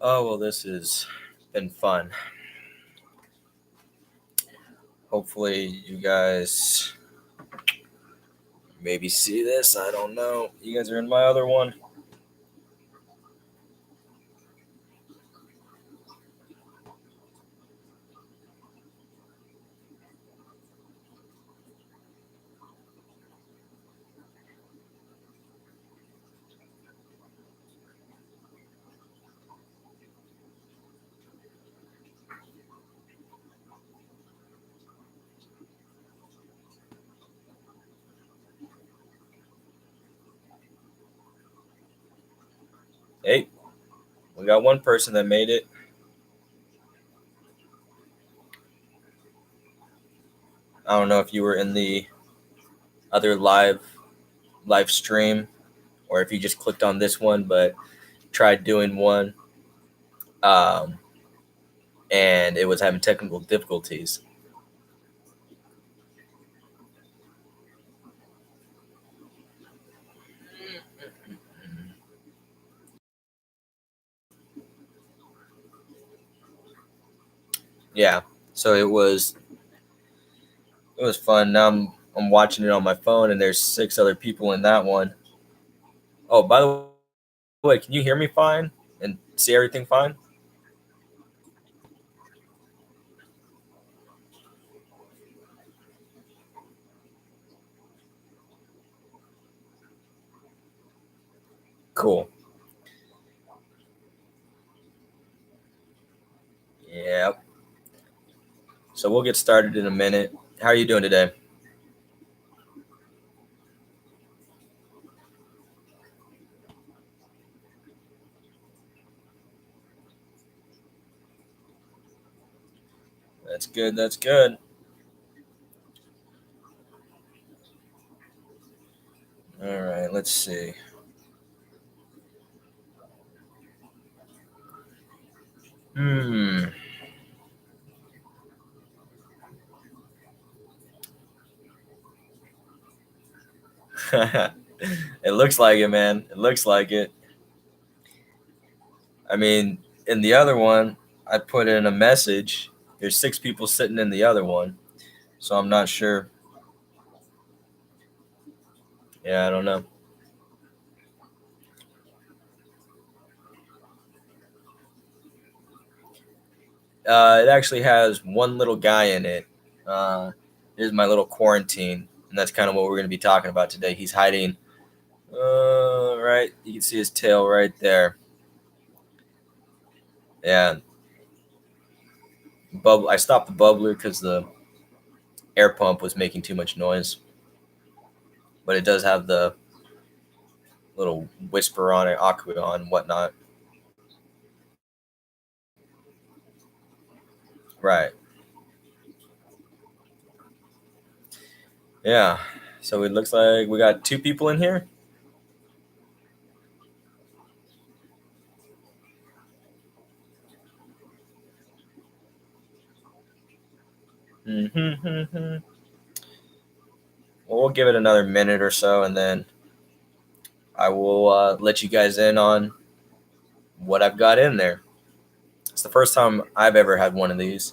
Oh, well, this has been fun. Hopefully, you guys maybe see this. I don't know. You guys are in my other one. Hey, we got one person that made it. I don't know if you were in the other live stream or if you just clicked on this one, but tried doing one, um, and it was having technical difficulties. Yeah, so it was fun. Now I'm watching it on my phone, and there's 6 other people in that one. Oh, by the way, can you hear me fine and see everything fine? Cool. Yep. So we'll get started in a minute. How are you doing today? That's good. That's good. All right. Let's see. Hmm. It looks like it, man. It looks like it. I mean, in the other one, I put in a message. There's 6 people sitting in the other one, so I'm not sure. Yeah, I don't know. It actually has one little guy in it. Uh, Here's my little quarantine, and that's kind of what we're going to be talking about today. He's hiding. Right, you can see his tail right there. Yeah, bubble. I stopped the bubbler because the air pump was making too much noise, but it does have the little whisper on it, aqua and whatnot. Right. Yeah. So it looks like we got 2 people in here. Mm-hmm. Well, we'll give it another minute or so, and then I will let you guys in on what I've got in there. It's the first time I've ever had one of these.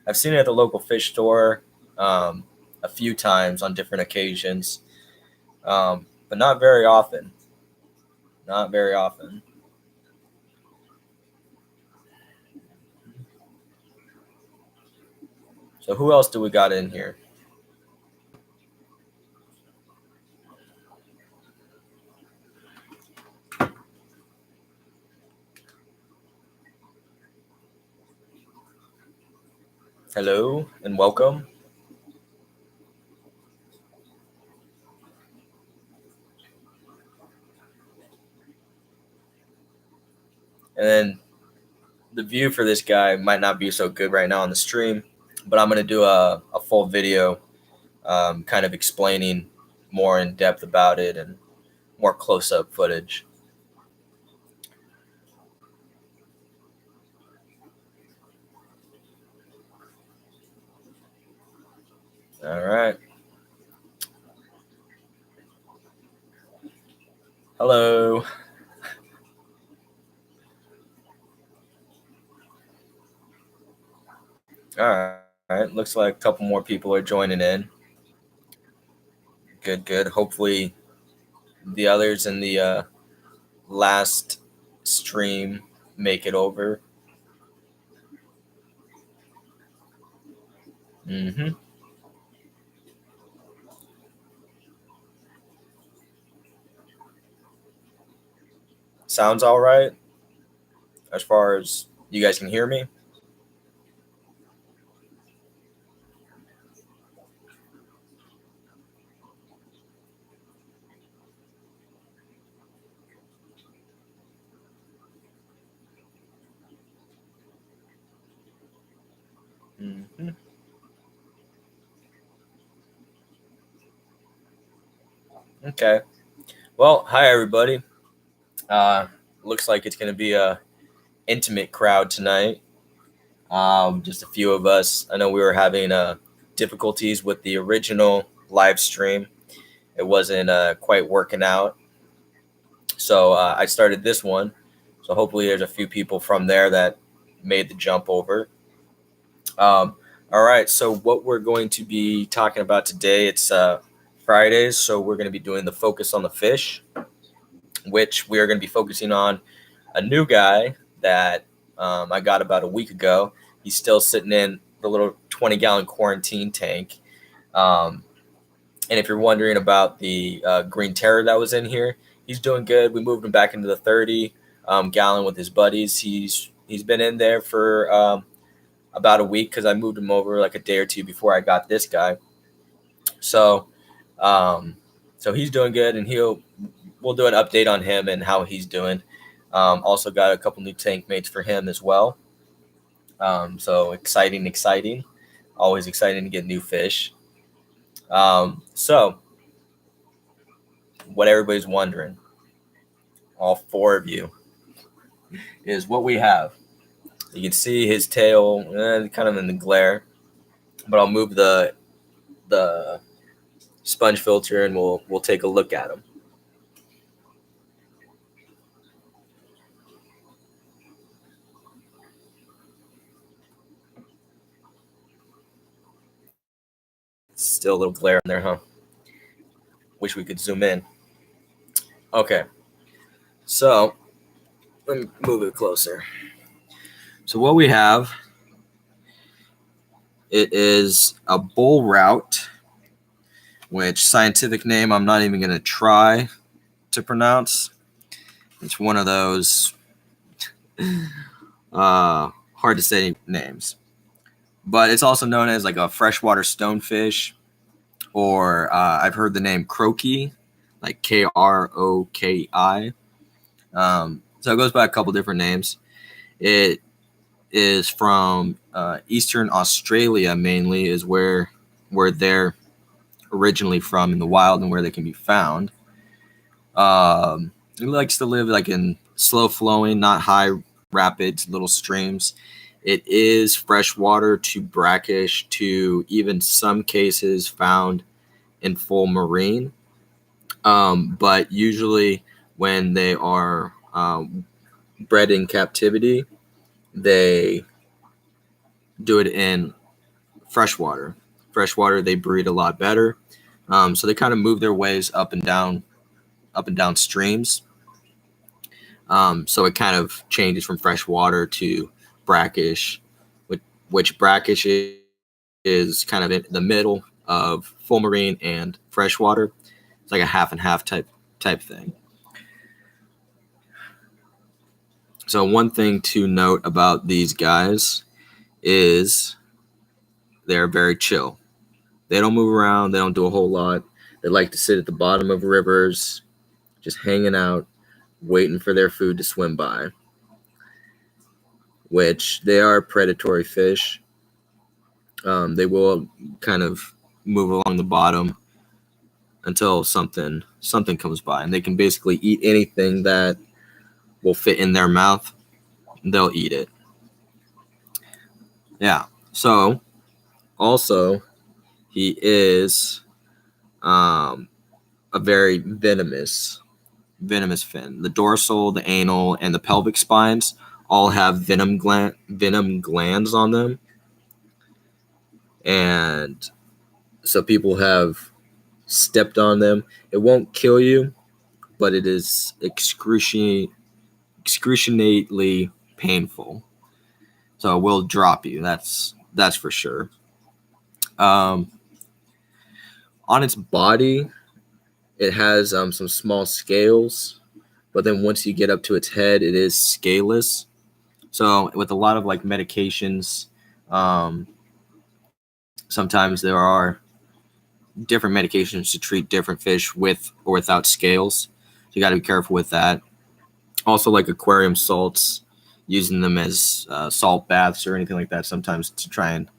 I've seen it at the local fish store a few times on different occasions, but not very often. Not very often. So who else do we got in here? Hello and welcome. And then the view for this guy might not be so good right now on the stream, but I'm going to do a full video kind of explaining more in depth about it and more close up footage. All right. Hello. All right. Looks like a couple more people are joining in. Good, good. Hopefully, the others in the last stream make it over. Mm-hmm. Sounds all right as far as you guys can hear me. Mm-hmm. Okay. Well, hi everybody. Uh, Looks like it's going to be a intimate crowd tonight. Just a few of us. I know we were having difficulties with the original live stream. It wasn't quite working out, so I started this one. So hopefully, there's a few people from there that made the jump over. All right. So what we're going to be talking about today? It's Fridays, so we're going to be doing the focus on the fish, which we are going to be focusing on a new guy that I got about a week ago. He's still sitting in the little 20-gallon quarantine tank. Um, and if you're wondering about the green terror that was in here, he's doing good. We moved him back into the 30 gallon with his buddies. He's been in there for about a week because I moved him over like a day or two before I got this guy. So, um, so he's doing good, and we'll do an update on him and how he's doing. Also got a couple new tank mates for him as well. So exciting, exciting. Always exciting to get new fish. So what everybody's wondering, all four of you, is what we have. You can see his tail kind of in the glare, but I'll move the sponge filter and we'll take a look at him. Still a little glare in there, huh? Wish we could zoom in. Okay, so let me move it closer. So what we have, it is a Bullrout, which scientific name I'm not even going to try to pronounce. It's one of those hard to say names. But it's also known as like a freshwater stonefish, or I've heard the name croaky, like Kroki. So it goes by a couple different names. It is from Eastern Australia mainly, is where they're originally from in the wild and where they can be found. It likes to live like in slow flowing, not high rapids, little streams. It is freshwater to brackish to even some cases found in full marine. But usually when they are bred in captivity, they do it in freshwater. Freshwater, they breed a lot better. So they kind of move their ways up and down streams. So it kind of changes from freshwater to brackish, which brackish is kind of in the middle of full marine and freshwater. It's like a half and half type thing. So one thing to note about these guys is they're very chill. They don't move around. They don't do a whole lot. They like to sit at the bottom of rivers, just hanging out, waiting for their food to swim by, which they are predatory fish. They will kind of move along the bottom until something comes by, and they can basically eat anything that will fit in their mouth. They'll eat it. Yeah. So also, he is a very venomous fin. The dorsal, the anal, and the pelvic spines all have venom glands on them. and so people have stepped on them. It won't kill you, but it is excruciatingly painful. So it will drop you. That's for sure. Um, on its body, it has some small scales, but then once you get up to its head, it is scaleless. So with a lot of like medications, um, sometimes there are different medications to treat different fish with or without scales. So you got to be careful with that. Also, like aquarium salts, using them as salt baths or anything like that, sometimes to try and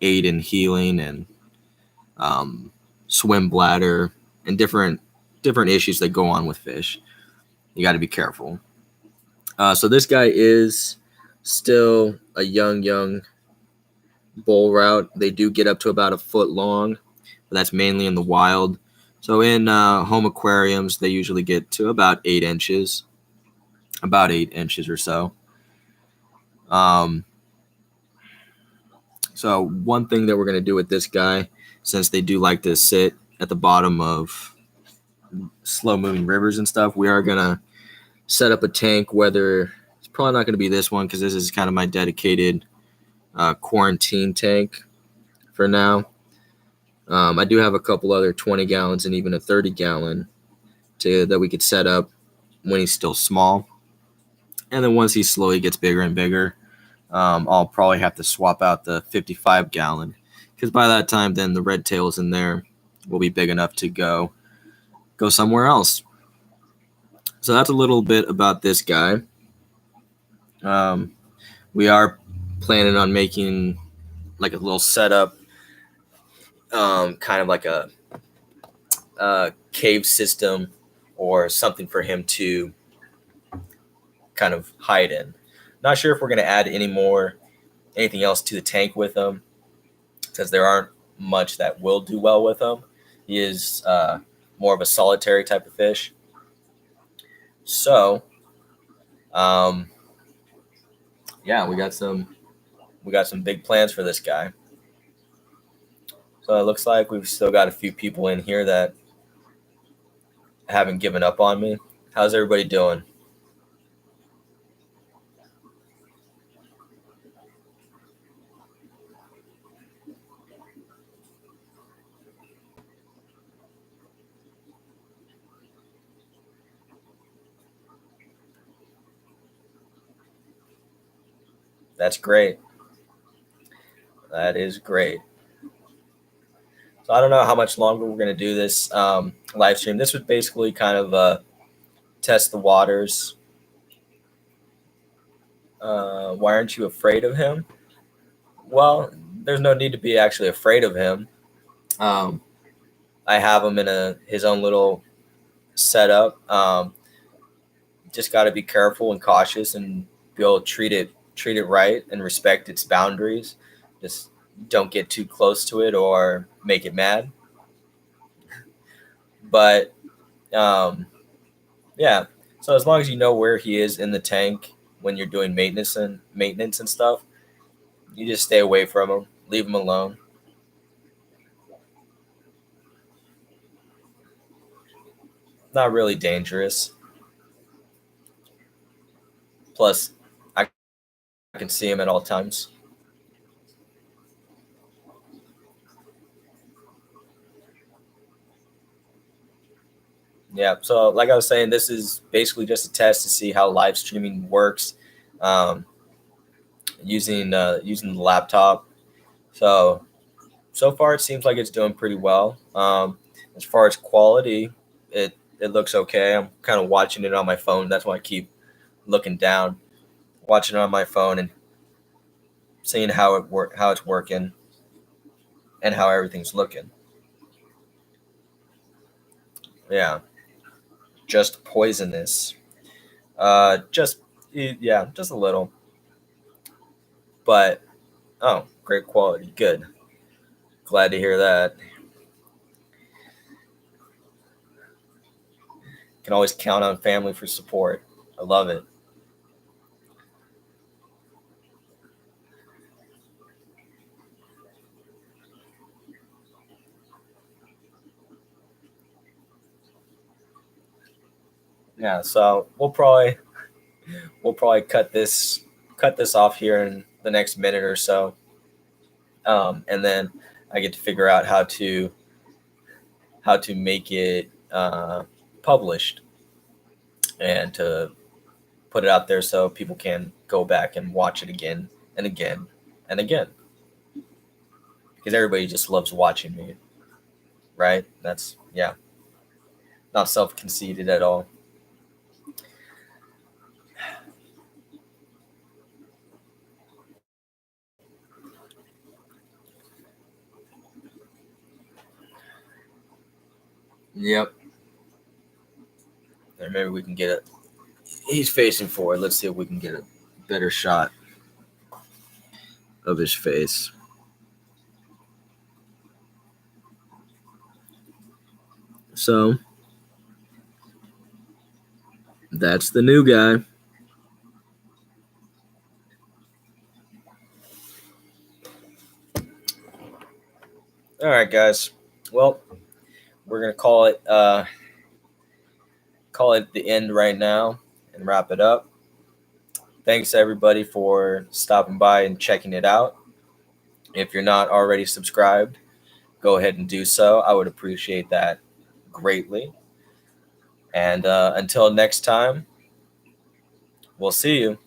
aid in healing and um, swim bladder and different issues that go on with fish. You got to be careful. So this guy is still a young Bullrout. They do get up to about a foot long, but that's mainly in the wild. So in home aquariums, they usually get to about 8 inches, or so. Um, so one thing that we're going to do with this guy, since they do like to sit at the bottom of slow moving rivers and stuff, we are going to set up a tank. Whether it's probably not going to be this one because this is kind of my dedicated quarantine tank for now. I do have a couple other 20 gallons and even a 30 gallon that we could set up when he's still small. And then once he slowly gets bigger and bigger, I'll probably have to swap out the 55 gallon because by that time, then the red tails in there will be big enough to go somewhere else. So that's a little bit about this guy. We are planning on making like a little setup, kind of like a cave system or something for him to kind of hide in. Not sure if we're going to add anything else to the tank with him, because there aren't much that will do well with him. He is more of a solitary type of fish. So, yeah, we got some big plans for this guy. So it looks like we've still got a few people in here that haven't given up on me. How's everybody doing? That's great. That is great. So I don't know how much longer we're going to do this live stream. This was basically kind of test the waters. Why aren't you afraid of him? Well, there's no need to be actually afraid of him. Um, I have him in his own little setup. Just got to be careful and cautious and be able to treat it right and respect its boundaries. Just don't get too close to it or make it mad. But yeah, so as long as you know where he is in the tank when you're doing maintenance and stuff, you just stay away from him, leave him alone. Not really dangerous. Plus, I can see him at all times. Yeah. So, like I was saying, this is basically just a test to see how live streaming works, um, using the laptop. So far, it seems like it's doing pretty well. As far as quality, it looks okay. I'm kind of watching it on my phone. That's why I keep looking down, watching it on my phone and seeing how it's working, and how everything's looking. Yeah, just poisonous. Just yeah, just a little, but oh, great quality. Good. Glad to hear that. Can always count on family for support. I love it. Yeah, so we'll probably cut this off here in the next minute or so, and then I get to figure out how to make it published and to put it out there so people can go back and watch it again and again and again, because everybody just loves watching me, right? That's, yeah, not self conceited at all. Yep. And maybe we can get it. He's facing forward. Let's see if we can get a better shot of his face. So that's the new guy. All right, guys. Well, we're gonna call it the end right now and wrap it up. Thanks everybody for stopping by and checking it out. If you're not already subscribed, go ahead and do so. I would appreciate that greatly. And until next time, we'll see you.